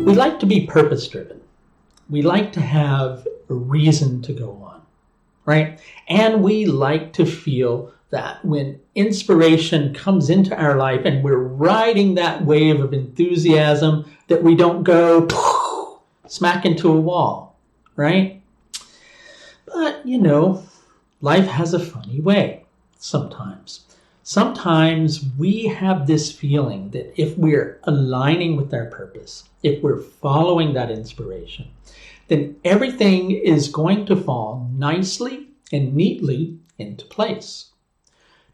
We like to be purpose-driven. We like to have a reason to go on, right? And we like to feel that when inspiration comes into our life and we're riding that wave of enthusiasm, that we don't go smack into a wall, right? But, life has a funny way sometimes. Sometimes we have this feeling that if we're aligning with our purpose, if we're following that inspiration, then everything is going to fall nicely and neatly into place.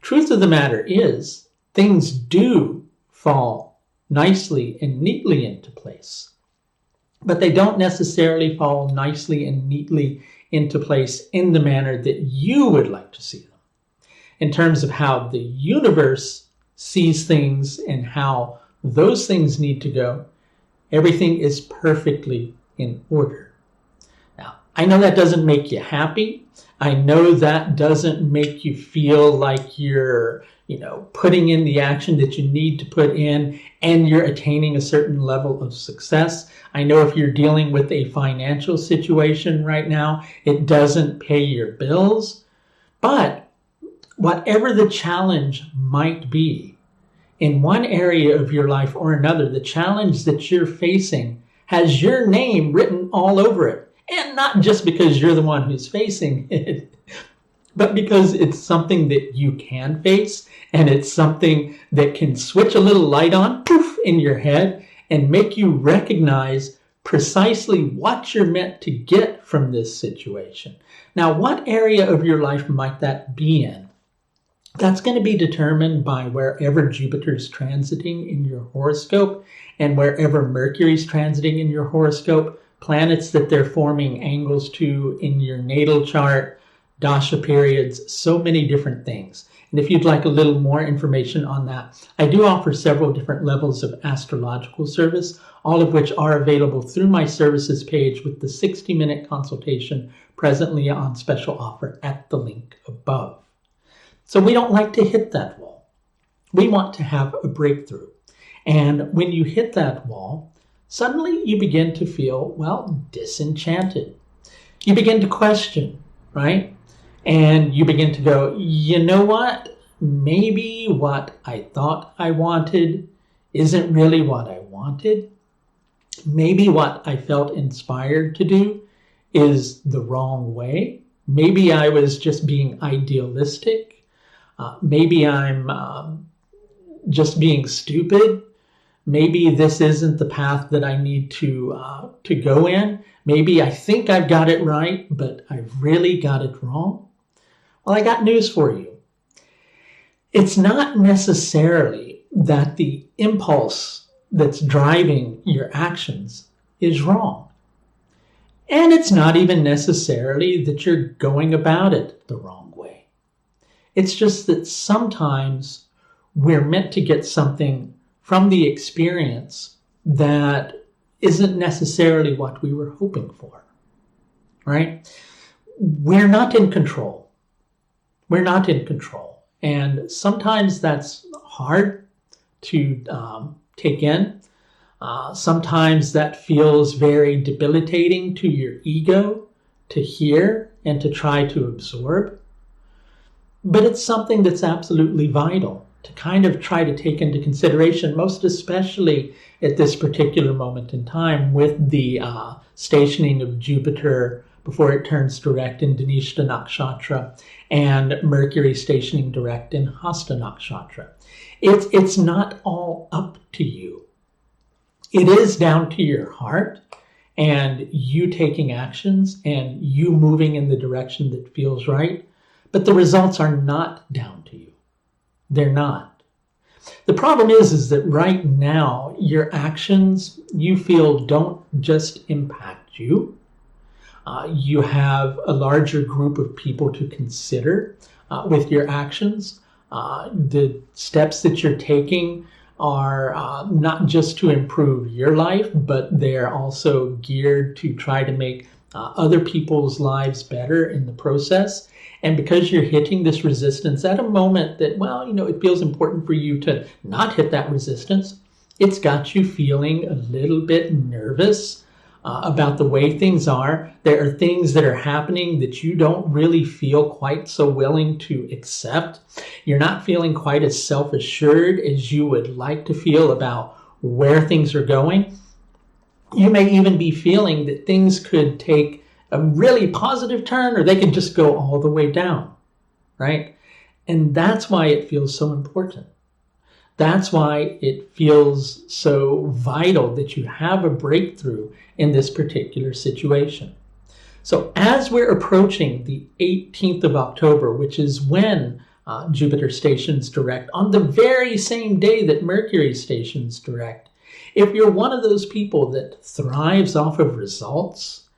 Truth of the matter is, things do fall nicely and neatly into place, but they don't necessarily fall nicely and neatly into place in the manner that you would like to see them. In terms of how the universe sees things and how those things need to go, everything is perfectly in order. Now, I know that doesn't make you happy. I know that doesn't make you feel like you're, putting in the action that you need to put in and you're attaining a certain level of success. I know if you're dealing with a financial situation right now, it doesn't pay your bills. But whatever the challenge might be, in one area of your life or another, the challenge that you're facing has your name written all over it. And not just because you're the one who's facing it, but because it's something that you can face, and it's something that can switch a little light on, poof, in your head and make you recognize precisely what you're meant to get from this situation. Now, what area of your life might that be in? That's going to be determined by wherever Jupiter's transiting in your horoscope and wherever Mercury's transiting in your horoscope, planets that they're forming angles to in your natal chart, dasha periods, so many different things. And if you'd like a little more information on that, I do offer several different levels of astrological service, all of which are available through my services page with the 60-minute consultation presently on special offer at the link above. So we don't like to hit that wall. We want to have a breakthrough. And when you hit that wall, suddenly you begin to feel, disenchanted. You begin to question, right? And you begin to go, you know what? Maybe what I thought I wanted isn't really what I wanted. Maybe what I felt inspired to do is the wrong way. Maybe I was just being idealistic. Maybe I'm just being stupid. Maybe this isn't the path that I need to go in. Maybe I think I've got it right, but I've really got it wrong. Well, I got news for you. It's not necessarily that the impulse that's driving your actions is wrong. And it's not even necessarily that you're going about it the wrong way. It's just that sometimes we're meant to get something from the experience that isn't necessarily what we were hoping for, right? We're not in control. We're not in control. And sometimes that's hard to take in. Sometimes that feels very debilitating to your ego to hear and to try to absorb. But it's something that's absolutely vital to kind of try to take into consideration, most especially at this particular moment in time with the stationing of Jupiter before it turns direct in Dhanishtha Nakshatra and Mercury stationing direct in Hasta Nakshatra. It's not all up to you. It is down to your heart and you taking actions and you moving in the direction that feels right. But the results are not down to you. They're not. The problem is that right now, your actions, you feel, don't just impact you. You have a larger group of people to consider with your actions. The steps that you're taking are not just to improve your life, but they're also geared to try to make other people's lives better in the process. And because you're hitting this resistance at a moment that, it feels important for you to not hit that resistance, It's got you feeling a little bit nervous about the way things are. There are things that are happening that you don't really feel quite so willing to accept. You're not feeling quite as self-assured as you would like to feel about where things are going. You may even be feeling that things could take a really positive turn, or they could just go all the way down, right? And that's why it feels so important. That's why it feels so vital that you have a breakthrough in this particular situation. So as we're approaching the 18th of October, which is when Jupiter stations direct, on the very same day that Mercury stations direct, if you're one of those people that thrives off of results,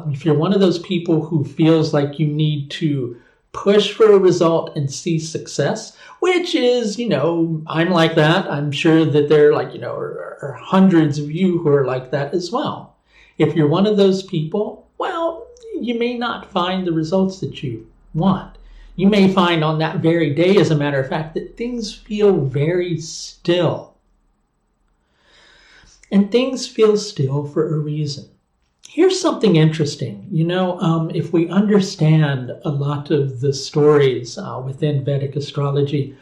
if you're one of those people who feels like you need to push for a result and see success, which is, I'm like that. I'm sure that there are hundreds of you who are like that as well. If you're one of those people, well, you may not find the results that you want. You may find on that very day, as a matter of fact, that things feel very still. And things feel still for a reason. Here's something interesting. If we understand a lot of the stories within Vedic astrology,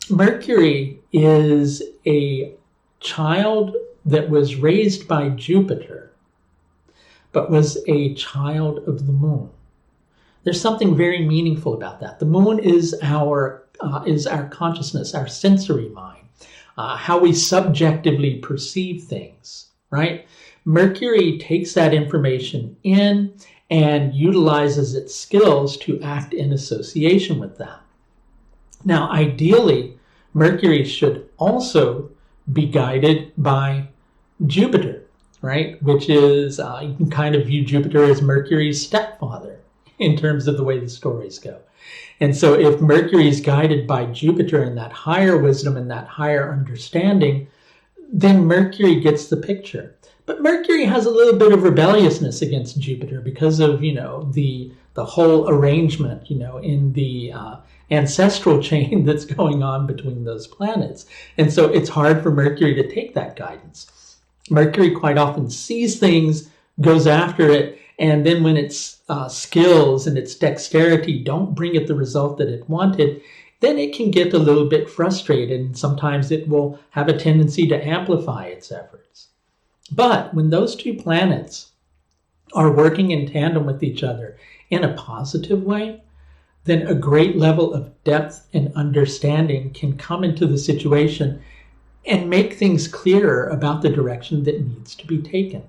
Mercury is a child that was raised by Jupiter, but was a child of the moon. There's something very meaningful about that. The moon is our consciousness, our sensory mind, how we subjectively perceive things, right? Mercury takes that information in and utilizes its skills to act in association with that. Now, ideally, Mercury should also be guided by Jupiter, right? Which is, you can kind of view Jupiter as Mercury's stepfather in terms of the way the stories go. And so if Mercury is guided by Jupiter in that higher wisdom and that higher understanding, then Mercury gets the picture. But Mercury has a little bit of rebelliousness against Jupiter because of, the whole arrangement, in the ancestral chain that's going on between those planets. And so it's hard for Mercury to take that guidance. Mercury quite often sees things, goes after it, and then when its skills and its dexterity don't bring it the result that it wanted, then it can get a little bit frustrated, and sometimes it will have a tendency to amplify its efforts. But when those two planets are working in tandem with each other in a positive way, then a great level of depth and understanding can come into the situation and make things clearer about the direction that needs to be taken.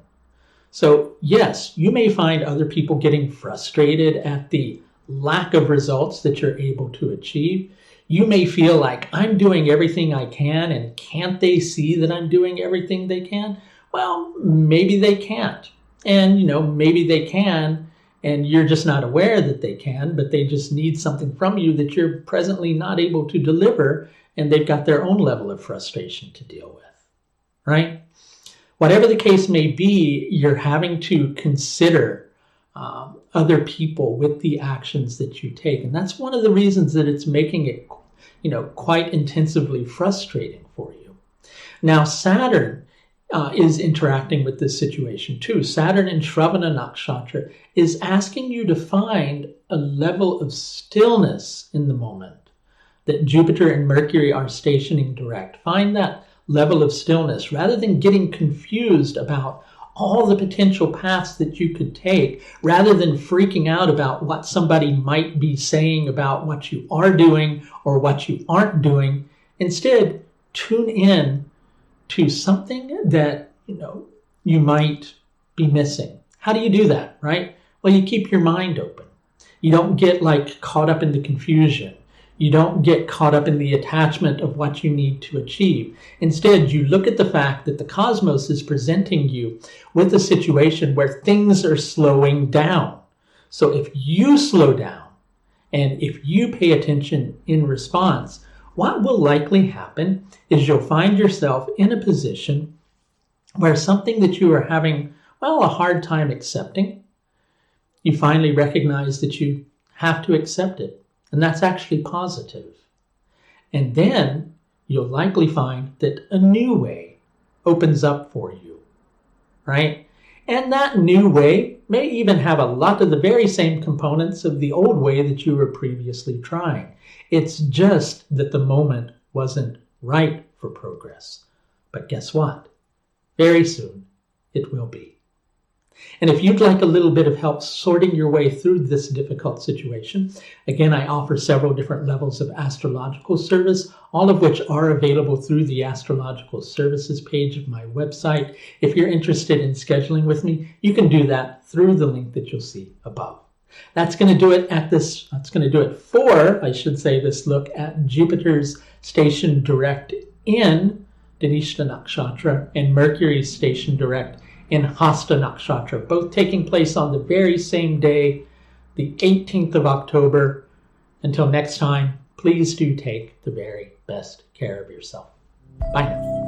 So yes, you may find other people getting frustrated at the lack of results that you're able to achieve. You may feel like, I'm doing everything I can, and can't they see that I'm doing everything they can? Well, maybe they can't. And, maybe they can, and you're just not aware that they can, but they just need something from you that you're presently not able to deliver, and they've got their own level of frustration to deal with, right? Whatever the case may be, you're having to consider other people with the actions that you take. And that's one of the reasons that it's making it, quite intensively frustrating for you. Now, Saturn is interacting with this situation too. Saturn in Shravana Nakshatra is asking you to find a level of stillness in the moment that Jupiter and Mercury are stationing direct. Find that level of stillness rather than getting confused about all the potential paths that you could take, rather than freaking out about what somebody might be saying about what you are doing or what you aren't doing. Instead, tune in to something that, you might be missing. How do you do that, right? Well, you keep your mind open. You don't get caught up in the confusion. You don't get caught up in the attachment of what you need to achieve. Instead, you look at the fact that the cosmos is presenting you with a situation where things are slowing down. So if you slow down and if you pay attention in response, what will likely happen is you'll find yourself in a position where something that you are having, a hard time accepting, you finally recognize that you have to accept it. And that's actually positive. And then you'll likely find that a new way opens up for you, right? And that new way may even have a lot of the very same components of the old way that you were previously trying. It's just that the moment wasn't right for progress. But guess what? Very soon it will be. And if you'd like a little bit of help sorting your way through this difficult situation, again, I offer several different levels of astrological service, all of which are available through the astrological services page of my website. If you're interested in scheduling with me, you can do that through the link that you'll see above. That's going to do it for, I should say, this look at Jupiter's station direct in Dhanishtha Nakshatra and Mercury's station direct in Hasta Nakshatra, both taking place on the very same day, the 18th of October. Until next time, please do take the very best care of yourself. Bye now.